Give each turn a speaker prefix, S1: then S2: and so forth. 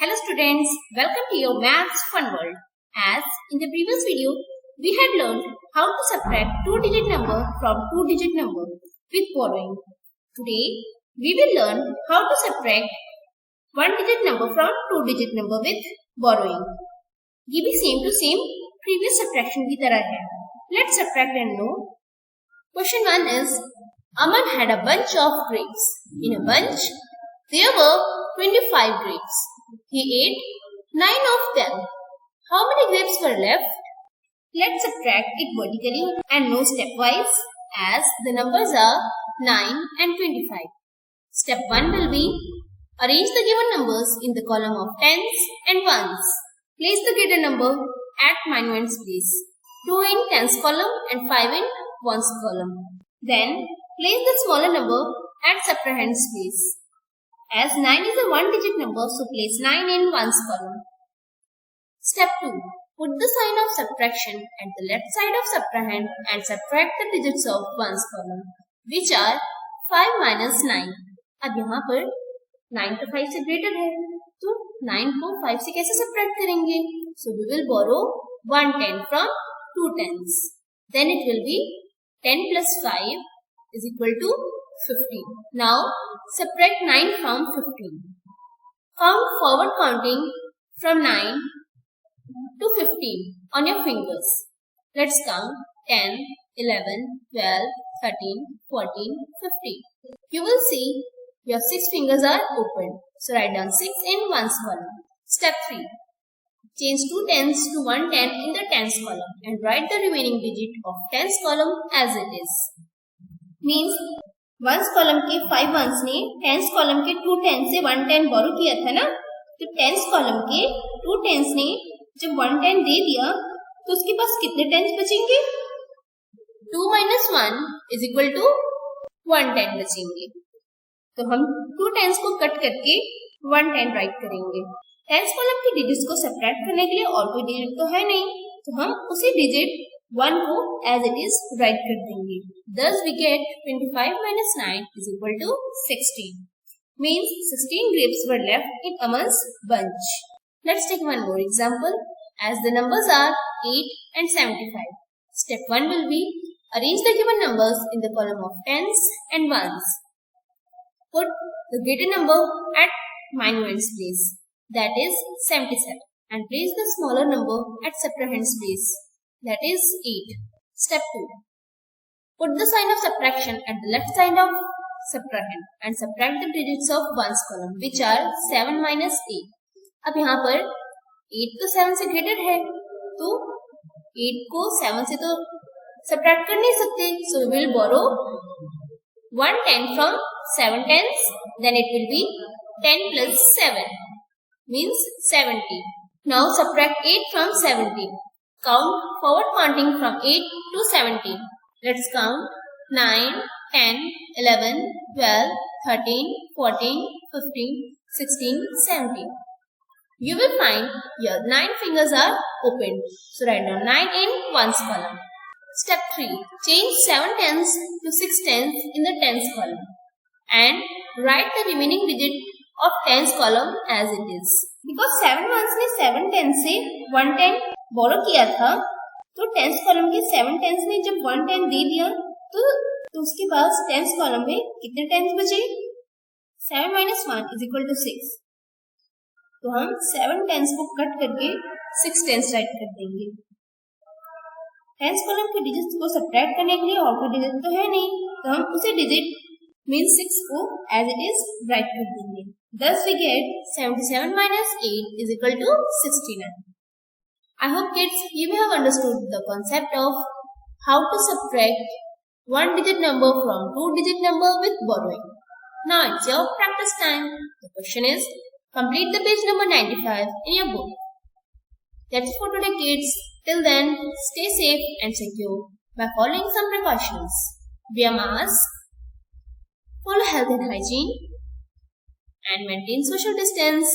S1: Hello students, welcome to your Maths Fun World. As in the previous video, we had learned how to subtract two-digit number from two-digit number with borrowing. Today, we will learn how to subtract one-digit number from two-digit number with borrowing. ये भी same to same previous subtraction की तरह है. Let's subtract and know. Question 1 is, Aman had a bunch of grapes. In a bunch, there were 25 grapes. He ate 9 of them. How many grapes were left? Let's subtract it vertically and know stepwise as the numbers are 9 and 25. Step 1 will be arrange the given numbers in the column of tens and ones. Place the greater number at minuend's place. 2 in tens column and 5 in ones column. Then place the smaller number at subtrahend's place. As 9 is a one-digit number, so place 9 in ones column. Step 2. Put the sign of subtraction at the left side of subtrahend and subtract the digits of ones column, which are 5 minus 9. अब यहाँ पर 9 तो 5 से greater है, तो 9 को 5 से कैसे subtract करेंगे? So we will borrow 1 10 from 2 tens. Then it will be 10 plus 5 is equal to 15. Now subtract 9 from 15. Count forward counting from 9 to 15 on your fingers. Let's count 10, 11, 12, 13, 14, 15. You will see your 6 fingers are open. So write down 6 in ones column. Step 3. Change 2 tens to 1 10 in the tens column and write the remaining digit of tens column as it is. Means ones column के 5 once ने tens column के 2 tense से 1 10 बोरो किया था ना, तो tens column के 2 tense ने जब 1 10 दे दिया तो उसके पास कितने टेंस बचेंगे? 2 minus 1 is equal to 1 10 बचेंगे. तो हम 2 टेंस को कट करके 1 10 राइट करेंगे. टेंस कॉलम की डिजिट्स को सब्ट्रैक्ट करने के लिए और कोई डिजिट तो है नहीं, तो हम उसी डिजिट 1 को as it is write कर देंगे. Thus we get 25 minus 9 is equal to 16. Means 16 grapes were left in Aman's bunch. Let's take one more example as the numbers are 8 and 75. Step 1 will be arrange the given numbers in the column of tens and ones. Put the greater number at minuend's place, that is 77, and place the smaller number at subtrahend's place, that is 8. Step 2. Put the sign of subtraction at the left side of subtrahend and subtract the digits of ones column, which are 7 minus 8. अब यहाँ पर 8 तो 7 से greater है, तो 8 को 7 से तो subtract कर नहीं सकते, so we will borrow 1 10 from 7 tens, then it will be 10 plus 7 means 70. Now subtract 8 from 70. Count forward counting from 8 to 17. Let's count 9, 10, 11, 12, 13, 14, 15, 16, 17. You will find your 9 fingers are opened. So write down 9 in ones column. Step 3. Change 7 tens to 6 tens in the tens column and write the remaining digit of tens column as it is. Because 7 ones ने 7 tens से 1 10 बोरो किया था, तो tens column के 7 tense ने जब 1 10 दे दिया तो उसके पास टेंस कॉलम में कितने टेंस बचे? 7 minus 1 is equal to 6. तो हम 7 टेंस को कट करके 6 टेंस राइट कर देंगे. टेंस कॉलम के डिजिट्स को सब्ट्रैक्ट करने के लिए और कोई डिजिट तो है नहीं, तो हम उसे डिजिट मीन 6 को as it is राइट कर देंगे. Thus we get 77 minus 8 is equal to 69. I hope kids you may have understood the concept of how to subtract one digit number from two digit number with borrowing. Now it's your practice time. The question is, complete the page number 95 in your book. That's for today kids. Till then, stay safe and secure by following some precautions. Wear mask, follow health and hygiene, and maintain social distance.